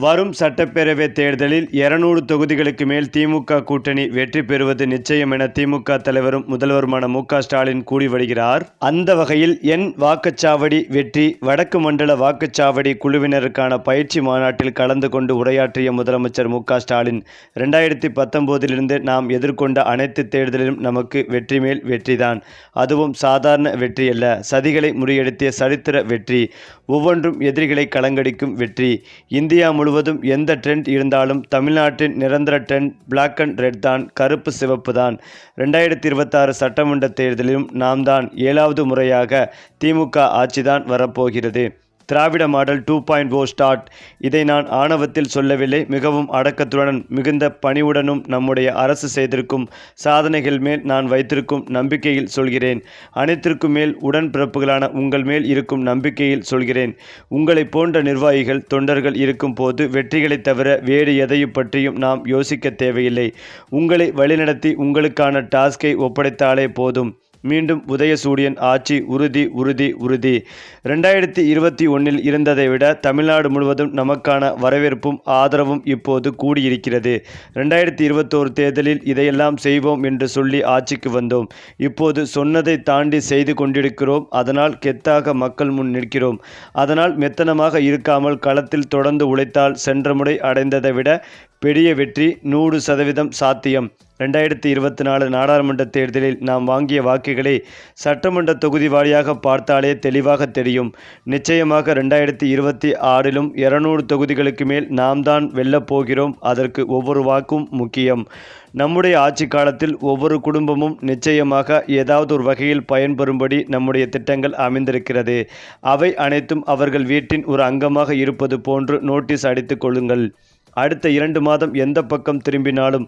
வரும் சட்டப்பேரவை தேர்தலில் 200 தொகுதிகளுக்கு மேல் திமுக கூட்டணி வெற்றி பெறுவது நிச்சயம் என திமுக தலைவரும் முதல்வருமான மு.க. ஸ்டாலின் கூறி வருகிறார். அந்த வகையில் என் வாக்குச்சாவடி வெற்றி வடக்கு மண்டல வாக்குச்சாவடி குழுவினருக்கான பயிற்சி மாநாட்டில் கலந்து கொண்டு உரையாற்றிய முதலமைச்சர் மு.க. ஸ்டாலின் 2019 நாம் எதிர்கொண்ட அனைத்து தேர்தலிலும் நமக்கு வெற்றி மேல் வெற்றிதான். அதுவும் சாதாரண வெற்றியல்ல, சதிகளை முறியடித்திய சரித்திர வெற்றி. ஒவ்வொன்றும் எதிரிகளை கலங்கடிக்கும் வெற்றி. இந்தியா முழுவதும் எந்த ட்ரெண்ட் இருந்தாலும் தமிழ்நாட்டின் நிரந்தர ட்ரெண்ட் பிளாக் அண்ட் ரெட் தான், கருப்பு சிவப்பு தான். 2026 சட்டமன்ற தேர்தலிலும் நாம் தான் 7வது முறையாக திமுக ஆட்சிதான் வரப்போகிறது. திராவிட மாடல் 2.0 ஸ்டார்ட். இதை நான் ஆணவத்தில் சொல்லவில்லை, மிகவும் அடக்கத்துடன் மிகுந்த பணிவுடனும் நம்முடைய அரசு செய்திருக்கும் சாதனைகள் மேல் நான் வைத்திருக்கும் நம்பிக்கையில் சொல்கிறேன். அனைத்திற்கும் மேல் உடன்பிறப்புகளான உங்கள் மேல் இருக்கும் நம்பிக்கையில் சொல்கிறேன். உங்களை போன்ற நிர்வாகிகள் தொண்டர்கள் இருக்கும் போது வெற்றிகளை தவிர வேறு எதையும் பற்றியும் நாம் யோசிக்க தேவையில்லை. உங்களை வழிநடத்தி உங்களுக்கான டாஸ்கை ஒப்படைத்தாலே போதும். மீண்டும் உதயசூரியன் ஆட்சி உறுதி உறுதி உறுதி. 2021 இருந்ததை விட தமிழ்நாடு முழுவதும் நமக்கான வரவேற்பும் ஆதரவும் இப்போது கூடியிருக்கிறது. 2021 தேர்தலில் இதையெல்லாம் செய்வோம் என்று சொல்லி ஆட்சிக்கு வந்தோம். இப்போது சொன்னதை தாண்டி செய்து கொண்டிருக்கிறோம். அதனால் கெத்தாக மக்கள் முன் நிற்கிறோம். அதனால் மெத்தனமாக இருக்காமல் களத்தில் தொடர்ந்து உழைத்தால் சென்ற முறை அடைந்ததை விட பெரிய வெற்றி 100% சாத்தியம். 2024 நாடாளுமன்ற தேர்தலில் நாம் வாங்கிய வாக்குகளை சட்டமன்ற தொகுதி வாரியாக பார்த்தாலே தெளிவாக தெரியும். நிச்சயமாக 2026லும் 200 தொகுதிகளுக்கு மேல் நாம் தான் வெல்லப் போகிறோம். அதற்கு ஒவ்வொரு வாக்கும் முக்கியம். நம்முடைய ஆட்சி காலத்தில் ஒவ்வொரு குடும்பமும் நிச்சயமாக ஏதாவது ஒரு வகையில் பயன்பெறும்படி நம்முடைய திட்டங்கள் அமைந்திருக்கிறது. அவை அனைத்தும் அவர்கள் வீட்டின் ஒரு அங்கமாக இருப்பது போன்று நோட்டீஸ் அடித்துக் கொள்ளுங்கள். அடுத்த 2 மாதம் எந்த பக்கம் திரும்பினாலும்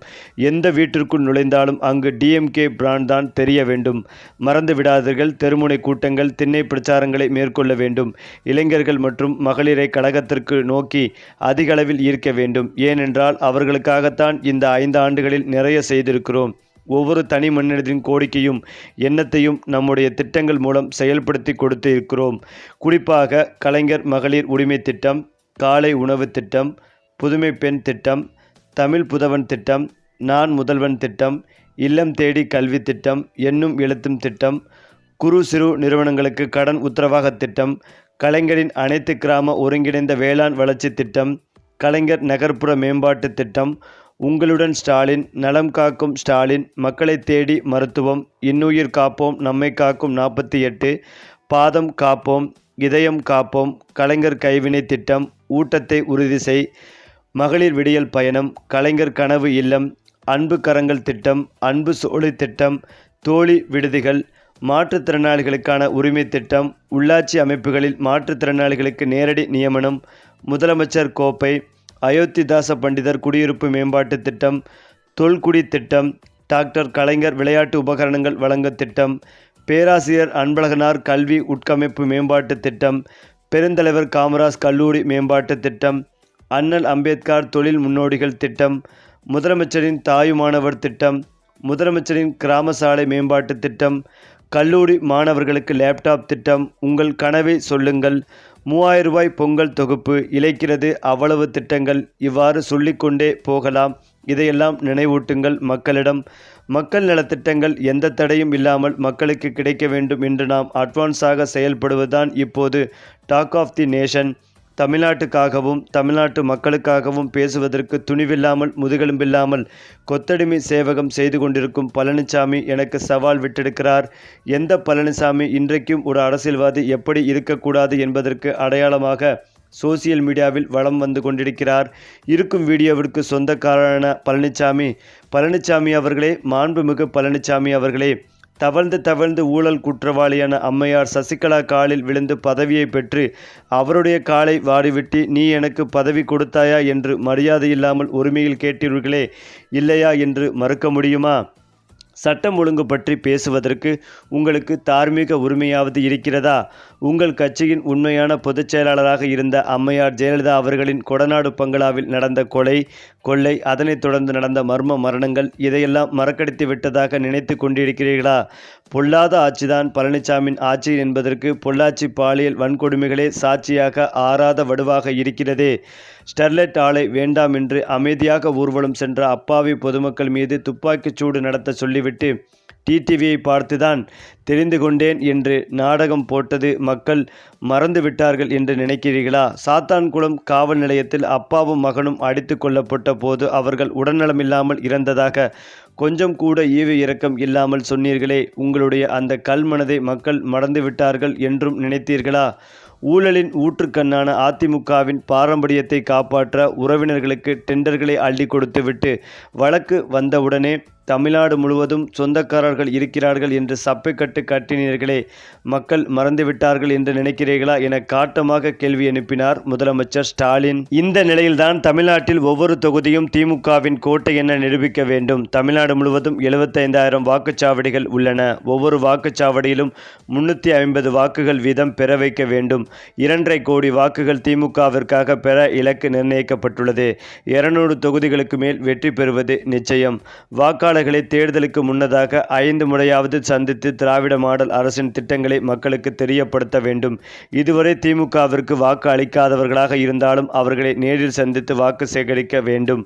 எந்த வீட்டிற்குள் நுழைந்தாலும் அங்கு டிஎம்கே பிராண்ட் தான் தெரிய வேண்டும். மறந்து விடாதீர்கள். தெருமுனை கூட்டங்கள், திண்ணை பிரச்சாரங்களை மேற்கொள்ள வேண்டும். இளைஞர்கள் மற்றும் மகளிரை கழகத்திற்கு நோக்கி அதிக அளவில் ஈர்க்க வேண்டும். ஏனென்றால் அவர்களுக்காகத்தான் இந்த 5 ஆண்டுகளில் நிறைய செய்திருக்கிறோம். ஒவ்வொரு தனி மனிதனின் கோரிக்கையும் எண்ணத்தையும் நம்முடைய திட்டங்கள் மூலம் செயல்படுத்தி கொடுத்து இருக்கிறோம். குறிப்பாக கலைஞர் மகளிர் உரிமை திட்டம், காலை உணவு திட்டம், புதுமை பெண் திட்டம், தமிழ் புதவன் திட்டம், நான் முதல்வன் திட்டம், இல்லம் தேடி கல்வி திட்டம், எண்ணும் எழுத்தும் திட்டம், குறு சிறு நிறுவனங்களுக்கு கடன் உத்தரவாக திட்டம், கலைஞரின் அனைத்து கிராம ஒருங்கிணைந்த வேளாண் வளர்ச்சி திட்டம், கலைஞர் நகர்ப்புற மேம்பாட்டு திட்டம், உங்களுடன் ஸ்டாலின், நலம் காக்கும் ஸ்டாலின், மக்களை தேடி மருத்துவம், இன்னுயிர் காப்போம், நம்மை காக்கும் 48, பாதம் காப்போம், இதயம் காப்போம், கலைஞர் கைவினை திட்டம், ஊட்டத்தை உறுதி செய், மகளிர் விடியல் பயணம், கலைஞர் கனவு இல்லம், அன்பு கரங்கள் திட்டம், அன்பு சோலை திட்டம், தோழி விடுதிகள், மாற்றுத்திறனாளிகளுக்கான உரிமை திட்டம், உள்ளாட்சி அமைப்புகளில் மாற்றுத்திறனாளிகளுக்கு நேரடி நியமனம், முதலமைச்சர் கோப்பை, அயோத்திதாச பண்டிதர் குடியிருப்பு மேம்பாட்டு திட்டம், தொல்குடி திட்டம், டாக்டர் கலைஞர் விளையாட்டு உபகரணங்கள் வழங்க திட்டம், பேராசிரியர் அன்பழகனார் கல்வி உட்கமைப்பு மேம்பாட்டு திட்டம், பெருந்தலைவர் காமராஜ் கல்லூரி மேம்பாட்டு திட்டம், அண்ணல் அம்பேத்கர் தொழில் முன்னோடிகள் திட்டம், முதலமைச்சரின் தாயுமானவர் திட்டம், முதலமைச்சரின் கிராம சாலை மேம்பாட்டு திட்டம், கல்லூரி மாணவர்களுக்கு லேப்டாப் திட்டம், உங்கள் கனவை சொல்லுங்கள், 3000 ரூபாய் பொங்கல் தொகுப்பு, இழைக்கிறது அவ்வளவு திட்டங்கள். இவ்வாறு சொல்லிக்கொண்டே போகலாம். இதையெல்லாம் நினைவூட்டுங்கள் மக்களிடம். மக்கள் நலத்திட்டங்கள் எந்த தடையும் இல்லாமல் மக்களுக்கு கிடைக்க வேண்டும் என்று நாம் அட்வான்ஸாக செயல்படுவதுதான் இப்போது டாக் ஆஃப் தி நேஷன். தமிழ்நாட்டுக்காகவும் தமிழ்நாட்டு மக்களுக்காகவும் பேசுவதற்கு துணிவில்லாமல் முதுகெலும்பில்லாமல் கொத்தடிமை சேவகம் செய்து கொண்டிருக்கும் பழனிசாமி எனக்கு சவால் விட்டிருக்கிறார். எந்த பழனிசாமி இன்றைக்கும் ஒரு அரசியல்வாதி எப்படி இருக்கக்கூடாது என்பதற்கு அடையாளமாக சோசியல் மீடியாவில் வலம் வந்து கொண்டிருக்கிறார். இருக்கும் வீடியோவிற்கு சொந்தக்காரரான பழனிசாமி அவர்களே, மாண்புமிகு பழனிசாமி அவர்களே, தவழ்ந்து ஊழல் குற்றவாளியான அம்மையார் சசிகலா காலில் விழுந்து பதவியை பெற்று அவருடைய காலை வாரிவிட்டு நீ எனக்கு பதவி கொடுத்தாயா என்று மரியாதை இல்லாமல் உரிமையில் கேட்டீர்களே, இல்லையா என்று மறுக்க முடியுமா? சட்டம் ஒழுங்கு பற்றி பேசுவதற்கு உங்களுக்கு தார்மீக உரிமையாவது இருக்கிறதா? உங்கள் கட்சியின் உண்மையான பொதுச் செயலாளராக இருந்த அம்மையார் ஜெயலலிதா அவர்களின் கொடநாடு பங்களாவில் நடந்த கொள்ளை, அதனைத் தொடர்ந்து நடந்த மர்ம மரணங்கள், இதையெல்லாம் மறக்கடித்து விட்டதாக நினைத்து கொண்டிருக்கிறீர்களா? பொல்லாத ஆட்சிதான் பழனிசாமியின் ஆட்சி என்பதற்கு பொள்ளாச்சி பாலியல் வன்கொடுமைகளே சாட்சியாக ஆறாத வடுவாக இருக்கிறதே. ஸ்டெர்லைட் ஆலை வேண்டாம் என்று அமைதியாக ஊர்வலம் சென்ற அப்பாவி பொதுமக்கள் மீது துப்பாக்கிச்சூடு நடத்த சொல்லிவிட்டு டிடிவியை பார்த்துதான் தெரிந்து கொண்டேன் என்று நாடகம் போட்டது மக்கள் மறந்து விட்டார்கள் என்று நினைக்கிறீர்களா? சாத்தான்குளம் காவல் நிலையத்தில் அப்பாவும் மகனும் அடித்து கொல்லப்பட்ட போது அவர்கள் உடல்நலமில்லாமல் இறந்ததாக கொஞ்சம் கூட ஈவு இரக்கம் இல்லாமல் சொன்னீர்களே, உங்களுடைய அந்த கல்மனதை மக்கள் மறந்து விட்டார்கள் என்றும் நினைத்தீர்களா? ஊழலின் ஊற்றுக்கண்ணான அதிமுகவின் பாரம்பரியத்தை காப்பாற்ற உறவினர்களுக்கு டெண்டர்களை அள்ளி கொடுத்துவிட்டு வழக்கு வந்தவுடனே தமிழ்நாடு முழுவதும் சொந்தக்காரர்கள் இருக்கிறார்கள் என்று சப்பைக்கட்டு கட்டினீர்களே, மக்கள் மறந்துவிட்டார்கள் என்று நினைக்கிறீர்களா என காட்டமாக கேள்வி எழுப்பினார் முதலமைச்சர் ஸ்டாலின். இந்த நிலையில்தான் தமிழ்நாட்டில் ஒவ்வொரு தொகுதியும் திமுகவின் கோட்டை என நிரூபிக்க வேண்டும். தமிழ்நாடு முழுவதும் 75,000 வாக்குச்சாவடிகள் உள்ளன. ஒவ்வொரு வாக்குச்சாவடியிலும் 350 வாக்குகள் வீதம் பெற வைக்க வேண்டும். 2.5 கோடி வாக்குகள் திமுகவிற்காக பெற இலக்கு நிர்ணயிக்கப்பட்டுள்ளது. 200 தொகுதிகளுக்கு மேல் வெற்றி பெறுவது நிச்சயம். வாக்காளர்களை தேர்தலுக்கு முன்னதாக 5 முறையாவது சந்தித்து திராவிட மாடல் அரசின் திட்டங்களை மக்களுக்கு தெரியப்படுத்த வேண்டும். இதுவரை திமுகவிற்கு வாக்கு அளிக்காதவர்களாக இருந்தாலும் அவர்களை நேரில் சந்தித்து வாக்கு சேகரிக்க வேண்டும்.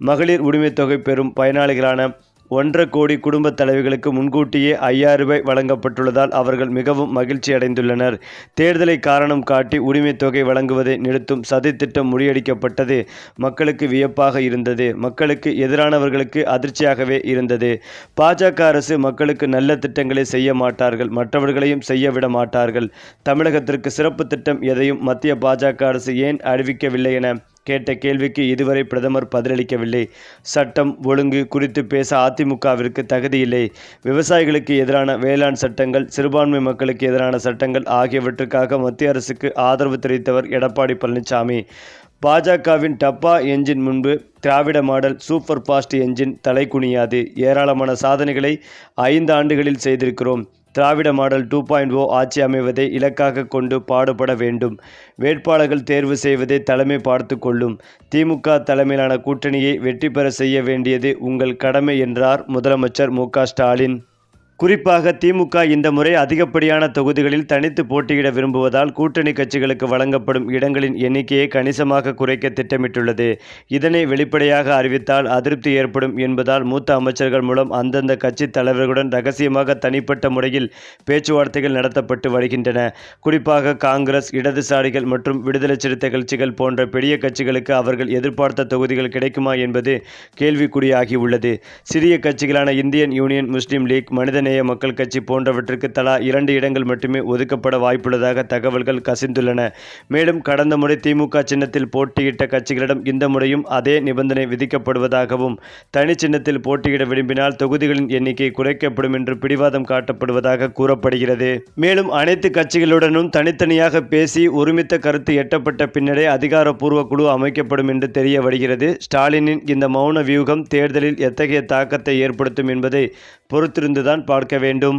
மகளிர் உரிமைத் தொகை பெறும் பயனாளிகளான 1.5 கோடி குடும்ப தலைவிகளுக்கு முன்கூட்டியே 5,000 ரூபாய் வழங்கப்பட்டுள்ளதால் அவர்கள் மிகவும் மகிழ்ச்சி அடைந்துள்ளனர். தேர்தலை காரணம் காட்டி உரிமைத் தொகை வழங்குவதை நிறுத்தும் சதித்திட்டம் முறியடிக்கப்பட்டது மக்களுக்கு வியப்பாக இருந்தது. மக்களுக்கு எதிரானவர்களுக்கு அதிர்ச்சியாகவே இருந்தது. பாஜக அரசு மக்களுக்கு நல்ல திட்டங்களை செய்ய மாட்டார்கள், மற்றவர்களையும் செய்ய விட மாட்டார்கள். தமிழகத்திற்கு சிறப்பு திட்டம் எதையும் மத்திய பாஜக அரசு ஏன் அறிவிக்கவில்லை என கேட்ட கேள்விக்கு இதுவரை பிரதமர் பதிலளிக்கவில்லை. சட்டம் ஒழுங்கு குறித்து பேச அதிமுகவிற்கு தகுதியில்லை. விவசாயிகளுக்கு எதிரான வேளாண் சட்டங்கள், சிறுபான்மை மக்களுக்கு எதிரான சட்டங்கள் ஆகியவற்றுக்காக மத்திய அரசுக்கு ஆதரவு தெரிவித்தவர் எடப்பாடி பழனிசாமி. பாஜகவின் டப்பா என்ஜின் முன்பு திராவிட மாடல் சூப்பர் ஃபாஸ்ட் என்ஜின் தலை குனியாது. ஏராளமான சாதனைகளை 5 ஆண்டுகளில் செய்திருக்கிறோம். திராவிட மாடல் 2.0 ஆட்சி அமைவதை இலக்காக கொண்டு பாடுபட வேண்டும். வேட்பாளர்கள் தேர்வு செய்வதை தலைமை பார்த்து கொள்ளும். திமுக தலைமையிலான கூட்டணியை வெற்றி பெற செய்ய வேண்டியது உங்கள் கடமை என்றார் முதலமைச்சர் மு.க. ஸ்டாலின். குறிப்பாக திமுக இந்த முறை அதிகப்படியான தொகுதிகளில் தனித்து போட்டியிட விரும்புவதால் கூட்டணி கட்சிகளுக்கு வழங்கப்படும் இடங்களின் எண்ணிக்கையை கணிசமாக குறைக்க திட்டமிட்டுள்ளது. இதனை வெளிப்படையாக அறிவித்தால் அதிருப்தி ஏற்படும் என்பதால் மூத்த அமைச்சர்கள் மூலம் அந்தந்த கட்சி தலைவர்களுடன் ரகசியமாக தனிப்பட்ட முறையில் பேச்சுவார்த்தைகள் நடத்தப்பட்டு வருகின்றன. குறிப்பாக காங்கிரஸ், இடதுசாரிகள் மற்றும் விடுதலை சிறுத்தை கட்சிகள் போன்ற பெரிய கட்சிகளுக்கு அவர்கள் எதிர்பார்த்த தொகுதிகள் கிடைக்குமா என்பது கேள்விக்குறியாகியுள்ளது. சிறிய கட்சிகளான இந்தியன் யூனியன் முஸ்லீம் லீக், மனிதநேய மக்கள் கட்சி போன்றவற்றுக்கு தலா 2 இடங்கள் மட்டுமே ஒதுக்கப்பட வாய்ப்புள்ளதாக தகவல்கள் கசிந்துள்ளன. மேலும் கடந்த முறை திமுக சின்னத்தில் போட்டியிட்ட கட்சிகளிடம் இந்த முறையும் அதே நிபந்தனை விதிக்கப்படுவதாகவும், தனி சின்னத்தில் போட்டியிட விரும்பினால் தொகுதிகளின் எண்ணிக்கை குறைக்கப்படும் என்று பிடிவாதம் காட்டப்படுவதாக கூறப்படுகிறது. மேலும் அனைத்து கட்சிகளுடனும் தனித்தனியாக பேசி ஒருமித்த கருத்து எட்டப்பட்ட பின்னரே அதிகாரப்பூர்வ குழு அமைக்கப்படும் என்று தெரிய வருகிறது. ஸ்டாலினின் இந்த மௌன வியூகம் தேர்தலில் எத்தகைய தாக்கத்தை ஏற்படுத்தும் என்பதை பொறுத்திருந்துதான் பார்க்க வேண்டும்.